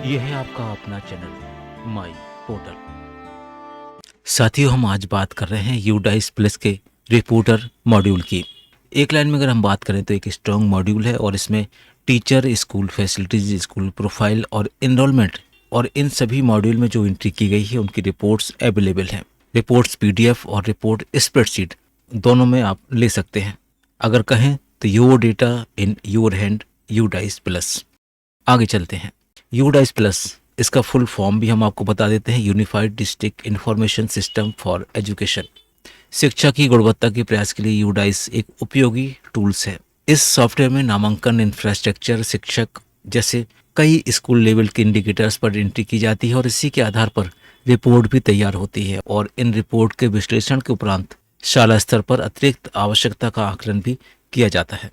ये है आपका अपना चैनल माई पोर्टल। साथियों, हम आज बात कर रहे हैं यूडाइस प्लस के रिपोर्टर मॉड्यूल की। एक लाइन में अगर हम बात करें तो एक स्ट्रॉन्ग मॉड्यूल है और इसमें teacher, school facilities, school profile और इनरोलमेंट और इन सभी मॉड्यूल में जो एंट्री की गई है उनकी रिपोर्ट्स अवेलेबल हैं। रिपोर्ट्स पीडीएफ और रिपोर्ट स्प्रेडशीट दोनों में आप ले सकते हैं। अगर कहें तो your data in your hand UDISE plus. आगे चलते हैं। यूडाइस प्लस, इसका फुल फॉर्म भी हम आपको बता देते हैं। Unified district information system for education. शिक्षा की गुणवत्ता के प्रयास के लिए यूडाइस एक उपयोगी टूल्स है। इस सॉफ्टवेयर में नामांकन, इंफ्रास्ट्रक्चर, शिक्षक जैसे कई स्कूल लेवल के इंडिकेटर्स पर एंट्री की जाती है और इसी के आधार पर रिपोर्ट भी तैयार होती है और इन रिपोर्ट के विश्लेषण के उपरांत शाला स्तर पर अतिरिक्त आवश्यकता का आकलन भी किया जाता है।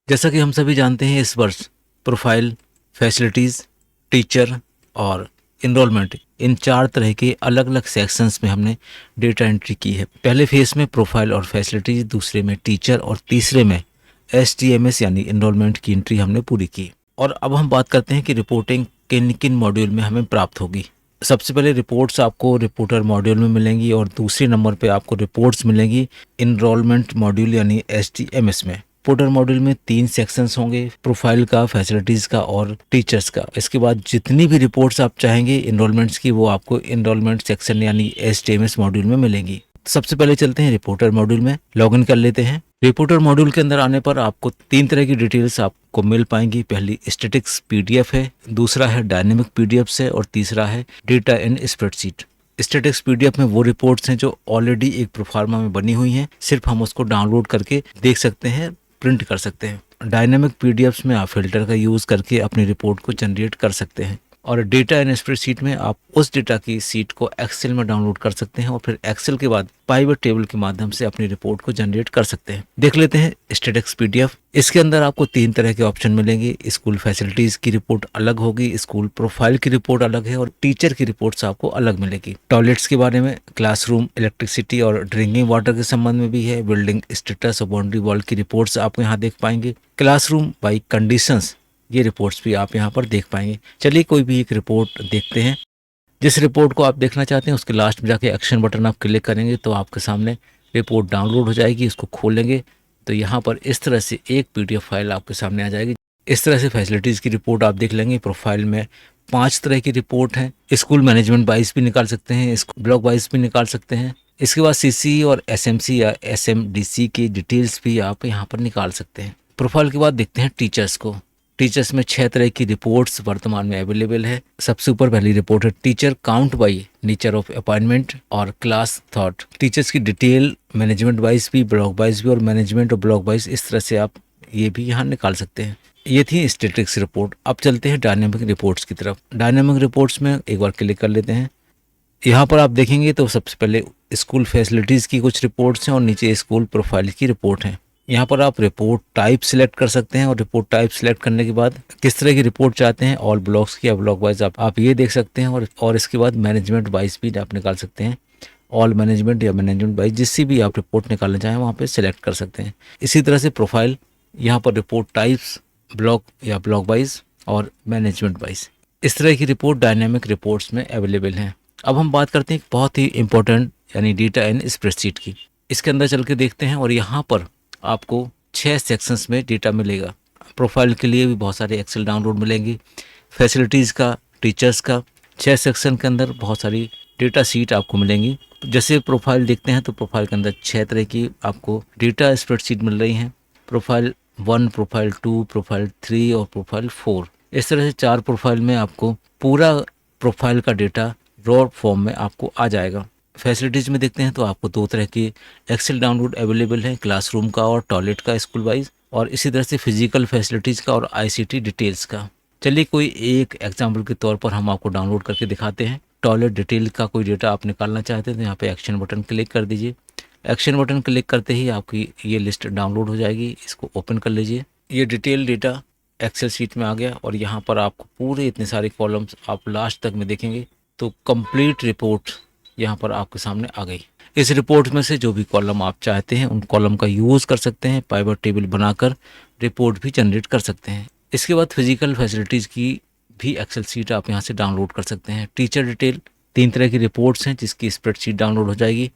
जैसा कि हम सभी जानते हैं, इस वर्ष प्रोफाइल, फैसिलिटीज़, टीचर और इनरोलमेंट, इन 4 तरह के अलग अलग सेक्शंस में हमने डेटा एंट्री की है। पहले फेज में प्रोफाइल और फैसिलिटीज, दूसरे में टीचर और तीसरे में STMS यानी इनरोलमेंट की एंट्री हमने पूरी की। और अब हम बात करते हैं कि रिपोर्टिंग किन किन मॉड्यूल में हमें प्राप्त होगी। सबसे पहले रिपोर्ट्स आपको रिपोर्टर मॉड्यूल में मिलेंगी और दूसरे नंबर पे आपको रिपोर्ट्स मिलेंगी इनरोलमेंट मॉड्यूल यानी STMS में। रिपोर्टर मॉड्यूल में 3 सेक्शंस होंगे, प्रोफाइल का, फैसिलिटीज का और टीचर्स का। इसके बाद जितनी भी रिपोर्ट्स आप चाहेंगे इनरोलमेंट्स की, वो आपको इनरोलमेंट सेक्शन यानी STMS मॉड्यूल में मिलेंगी। सबसे पहले चलते हैं रिपोर्टर मॉड्यूल में, लॉगिन कर लेते हैं। रिपोर्टर मॉड्यूल के अंदर आने पर आपको 3 तरह की डिटेल्स आपको मिल पाएंगी। पहली स्टैटिक्स PDF है, दूसरा है डायनेमिक PDFs है और तीसरा है डेटा इन स्प्रेडशीट। स्टैटिक्स PDF में वो रिपोर्ट्स हैं जो ऑलरेडी एक प्रोफार्मा में बनी हुई हैं, सिर्फ हम उसको डाउनलोड करके देख सकते हैं, प्रिंट कर सकते हैं। डायनेमिक PDFs में आप फिल्टर का यूज़ करके अपनी रिपोर्ट को जनरेट कर सकते हैं और डेटा इन स्प्रेडशीट में आप उस डेटा की सीट को एक्सेल में डाउनलोड कर सकते हैं और फिर एक्सेल के बाद पाइवट टेबल के माध्यम से अपनी रिपोर्ट को जनरेट कर सकते हैं। देख लेते हैं स्टैटिक्स PDF। इसके अंदर आपको 3 तरह के ऑप्शन मिलेंगे। स्कूल फैसिलिटीज की रिपोर्ट अलग होगी, स्कूल प्रोफाइल की रिपोर्ट अलग है और टीचर की रिपोर्ट्स आपको अलग मिलेगी। टॉयलेट्स के बारे में, क्लासरूम, इलेक्ट्रिसिटी और ड्रिंकिंग वाटर के संबंध में भी है। बिल्डिंग स्टेटस और बाउंड्री वॉल की रिपोर्ट्स आप यहाँ देख पाएंगे। क्लासरूम बाई कंडीशंस, ये रिपोर्ट्स भी आप यहाँ पर देख पाएंगे। चलिए कोई भी एक रिपोर्ट देखते हैं। जिस रिपोर्ट को आप देखना चाहते हैं उसके लास्ट में जाके एक्शन बटन आप क्लिक करेंगे तो आपके सामने रिपोर्ट डाउनलोड हो जाएगी। इसको खोलेंगे तो यहाँ पर इस तरह से एक PDF फाइल आपके सामने आ जाएगी। इस तरह से फैसिलिटीज़ की रिपोर्ट आप देख लेंगे। प्रोफाइल में 5 तरह की रिपोर्ट हैं। स्कूल मैनेजमेंट वाइज भी निकाल सकते हैं, ब्लॉक वाइज भी निकाल सकते हैं। इसके बाद CC और SMC या SMDC की डिटेल्स भी आप यहाँ पर निकाल सकते हैं। प्रोफाइल के बाद देखते हैं टीचर्स को। टीचर्स में 6 तरह की रिपोर्ट्स वर्तमान में अवेलेबल है। सबसे ऊपर पहली रिपोर्ट है teacher count by nature of appointment और क्लास थॉट। टीचर्स की डिटेल मैनेजमेंट वाइज भी, ब्लॉक वाइज भी और मैनेजमेंट और ब्लॉक वाइज, इस तरह से आप ये भी यहाँ निकाल सकते हैं। ये थी स्टैटिक्स रिपोर्ट। अब चलते हैं डायनेमिक रिपोर्ट्स की तरफ। डायनेमिक रिपोर्ट्स में एक बार क्लिक कर लेते हैं। यहाँ पर आप देखेंगे तो सबसे पहले स्कूल फैसिलिटीज़ की कुछ रिपोर्ट्स हैं और नीचे स्कूल प्रोफाइल की रिपोर्ट है। यहाँ पर आप रिपोर्ट टाइप सिलेक्ट कर सकते हैं और रिपोर्ट टाइप सिलेक्ट करने के बाद किस तरह की रिपोर्ट चाहते हैं, ऑल ब्लॉक्स की या ब्लॉक वाइज, आप ये देख सकते हैं। और इसके बाद मैनेजमेंट वाइज भी आप निकाल सकते हैं। ऑल मैनेजमेंट या मैनेजमेंट वाइज, जिससे भी आप रिपोर्ट निकालना चाहें वहाँ पे सिलेक्ट कर सकते हैं। इसी तरह से प्रोफाइल, यहाँ पर रिपोर्ट टाइप्स, ब्लॉक या ब्लॉक वाइज और मैनेजमेंट वाइज, इस तरह की रिपोर्ट डायनेमिक रिपोर्ट्स में अवेलेबल हैं। अब हम बात करते हैं बहुत ही इंपॉर्टेंट यानी डेटा इन स्प्रेडशीट की। इसके अंदर चल के देखते हैं और यहाँ पर आपको 6 सेक्शंस में डेटा मिलेगा। प्रोफाइल के लिए भी बहुत सारे एक्सेल डाउनलोड मिलेंगी। फैसिलिटीज़ का, टीचर्स का, 6 सेक्शन के अंदर बहुत सारी डेटा सीट आपको मिलेंगी। जैसे प्रोफाइल देखते हैं तो प्रोफाइल के अंदर 6 तरह की आपको डेटा स्प्रेडशीट मिल रही हैं। प्रोफाइल 1, प्रोफाइल 2, प्रोफाइल 3 और प्रोफाइल 4। इस तरह से 4 प्रोफाइल में आपको पूरा प्रोफाइल का डेटा रॉ फॉर्म में आपको आ जाएगा। फैसिलिटीज़ में देखते हैं तो आपको 2 तरह की एक्सेल डाउनलोड अवेलेबल है, क्लासरूम का और टॉयलेट का स्कूल वाइज, और इसी तरह से फिजिकल फैसिलिटीज़ का और ICT डिटेल्स का। चलिए कोई एक एग्जाम्पल के तौर पर हम आपको डाउनलोड करके दिखाते हैं। टॉयलेट डिटेल का कोई डेटा आप निकालना चाहते हैं तो यहाँ पे एक्शन बटन क्लिक कर दीजिए। एक्शन बटन क्लिक करते ही आपकी ये लिस्ट डाउनलोड हो जाएगी। इसको ओपन कर लीजिए। ये डिटेल डेटा एक्सेल शीट में आ गया और यहाँ पर आपको पूरे इतने सारे कॉलम्स आप लास्ट तक में देखेंगे तो कंप्लीट रिपोर्ट यहाँ पर आपके सामने आ गई। इस रिपोर्ट में से जो भी कॉलम आप चाहते हैं उन कॉलम का यूज़ कर सकते हैं, पाइवट टेबल बनाकर रिपोर्ट भी जनरेट कर सकते हैं। इसके बाद फिजिकल फैसिलिटीज़ की भी एक्सेल शीट आप यहाँ से डाउनलोड कर सकते हैं। टीचर डिटेल 3 तरह की रिपोर्ट्स हैं जिसकी स्प्रेडशीट डाउनलोड हो जाएगी।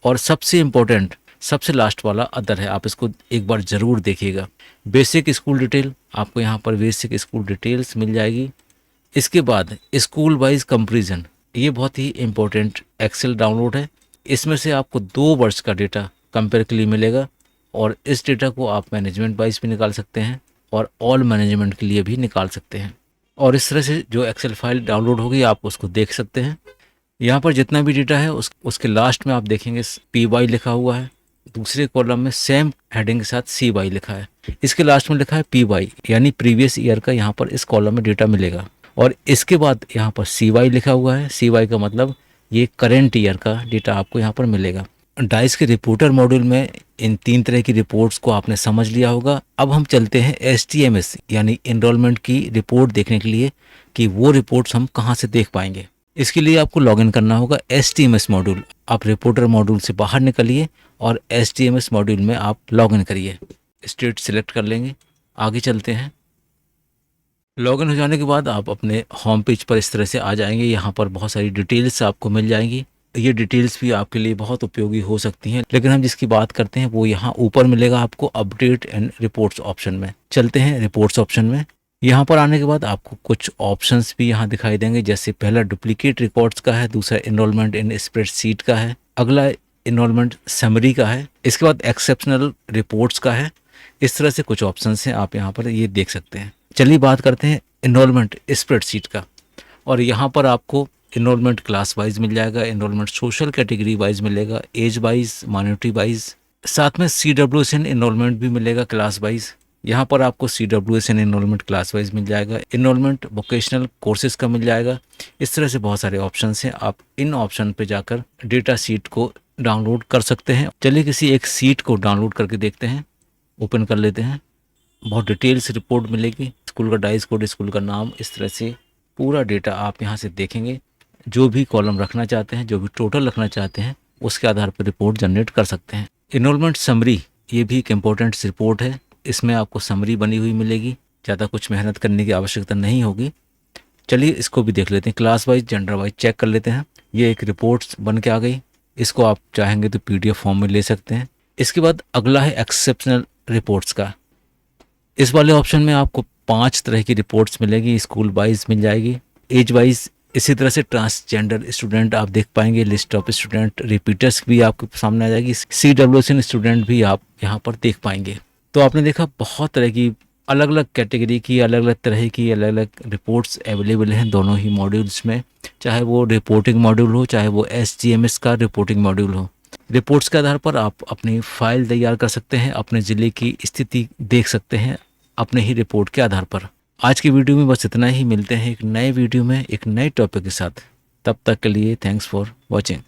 और सबसे इम्पोर्टेंट सबसे लास्ट वाला अदर है, आप इसको एक बार ज़रूर देखिएगा। बेसिक स्कूल डिटेल, आपको यहाँ पर बेसिक स्कूल डिटेल्स मिल जाएगी। इसके बाद स्कूल वाइज कंपेरिजन, ये बहुत ही इम्पोर्टेंट एक्सेल डाउनलोड है। इसमें से आपको 2 वर्ष का डेटा कंपेयर के लिए मिलेगा और इस डेटा को आप मैनेजमेंट वाइज भी निकाल सकते हैं और ऑल मैनेजमेंट के लिए भी निकाल सकते हैं। और इस तरह से जो एक्सेल फाइल डाउनलोड होगी आप उसको देख सकते हैं। यहाँ पर जितना भी डेटा है उसके लास्ट में आप देखेंगे PY लिखा हुआ है। दूसरे कॉलम में सेम हेडिंग के साथ CY लिखा है। इसके लास्ट में लिखा है PY, यानी प्रीवियस ईयर का यहाँ पर इस कॉलम में डेटा मिलेगा। और इसके बाद यहाँ पर CY लिखा हुआ है। CY का मतलब ये करेंट ईयर का डेटा आपको यहाँ पर मिलेगा। डाइस के रिपोर्टर मॉड्यूल में इन 3 तरह की रिपोर्ट्स को आपने समझ लिया होगा। अब हम चलते हैं STMS यानी एनरोलमेंट की रिपोर्ट देखने के लिए कि वो रिपोर्ट्स हम कहाँ से देख पाएंगे। इसके लिए आपको लॉगिन करना होगा STMS मॉड्यूल। आप रिपोर्टर मॉड्यूल से बाहर निकलिए और STMS मॉड्यूल में आप लॉगिन करिए। स्टेट सिलेक्ट कर लेंगे, आगे चलते हैं। लॉगिन हो जाने के बाद आप अपने होम पेज पर इस तरह से आ जाएंगे। यहाँ पर बहुत सारी डिटेल्स आपको मिल जाएंगी। ये डिटेल्स भी आपके लिए बहुत उपयोगी हो सकती हैं, लेकिन हम जिसकी बात करते हैं वो यहाँ ऊपर मिलेगा आपको अपडेट एंड रिपोर्ट्स ऑप्शन में। चलते हैं रिपोर्ट्स ऑप्शन में। यहाँ पर आने के बाद आपको कुछ ऑप्शंस भी यहाँ दिखाई देंगे, जैसे पहला डुप्लीकेट रिकॉर्ड्स का है, दूसरा एनरोलमेंट इन स्प्रेडशीट का है, अगला एनरोलमेंट समरी का है, इसके बाद एक्सेप्शनल रिपोर्ट्स का है। इस तरह से कुछ ऑप्शंस हैं, आप यहाँ पर ये देख सकते हैं। चलिए बात करते हैं एनरोलमेंट स्प्रेडशीट का। और यहाँ पर आपको एनरोलमेंट क्लास वाइज मिल जाएगा, एनरोलमेंट सोशल कैटेगरी वाइज मिलेगा, एज वाइज, माइनॉरिटी वाइज, साथ में CWSN एनरोलमेंट भी मिलेगा क्लास वाइज। यहाँ पर आपको CWSN एनरोलमेंट क्लास वाइज मिल जाएगा, एनरोलमेंट वोकेशनल कोर्सेज का मिल जाएगा। इस तरह से बहुत सारे ऑप्शंस हैं, आप इन ऑप्शन पे जाकर डेटा शीट को डाउनलोड कर सकते हैं। चलिए किसी एक सीट को डाउनलोड करके देखते हैं, ओपन कर लेते हैं। बहुत डिटेल्स रिपोर्ट मिलेगी, स्कूल का डाइस कोड, स्कूल का नाम, इस तरह से पूरा डेटा आप यहाँ से देखेंगे। जो भी कॉलम रखना चाहते हैं, जो भी टोटल रखना चाहते हैं, उसके आधार पर रिपोर्ट जनरेट कर सकते हैं। एनरोलमेंट समरी, ये भी एक इम्पोर्टेंट रिपोर्ट है। इसमें आपको समरी बनी हुई मिलेगी, ज़्यादा कुछ मेहनत करने की आवश्यकता नहीं होगी। चलिए इसको भी देख लेते हैं, class wise, gender wise check कर लेते हैं। ये एक रिपोर्ट बन के आ गई, इसको आप चाहेंगे तो PDF फॉर्म में ले सकते हैं। इसके बाद अगला है एक्सेप्शनल रिपोर्ट्स का। इस वाले ऑप्शन में आपको 5 तरह की रिपोर्ट्स मिलेगी, स्कूल वाइज मिल जाएगी, एज वाइज, इसी तरह से ट्रांसजेंडर स्टूडेंट आप देख पाएंगे, लिस्ट ऑफ स्टूडेंट रिपीटर्स भी आपके सामने आ जाएगी, CWSN स्टूडेंट भी आप यहाँ पर देख पाएंगे। तो आपने देखा बहुत तरह की अलग अलग कैटेगरी की, अलग अलग तरह की अलग अलग रिपोर्ट्स अवेलेबल हैं दोनों ही मॉड्यूल्स में, चाहे वो रिपोर्टिंग मॉड्यूल हो, चाहे वो SGMS का रिपोर्टिंग मॉड्यूल हो। रिपोर्ट्स के आधार पर आप अपनी फाइल तैयार कर सकते हैं, अपने ज़िले की स्थिति देख सकते हैं अपने ही रिपोर्ट के आधार पर। आज की वीडियो में बस इतना ही, मिलते हैं एक नए वीडियो में एक नए टॉपिक के साथ। तब तक के लिए थैंक्स फॉर वॉचिंग।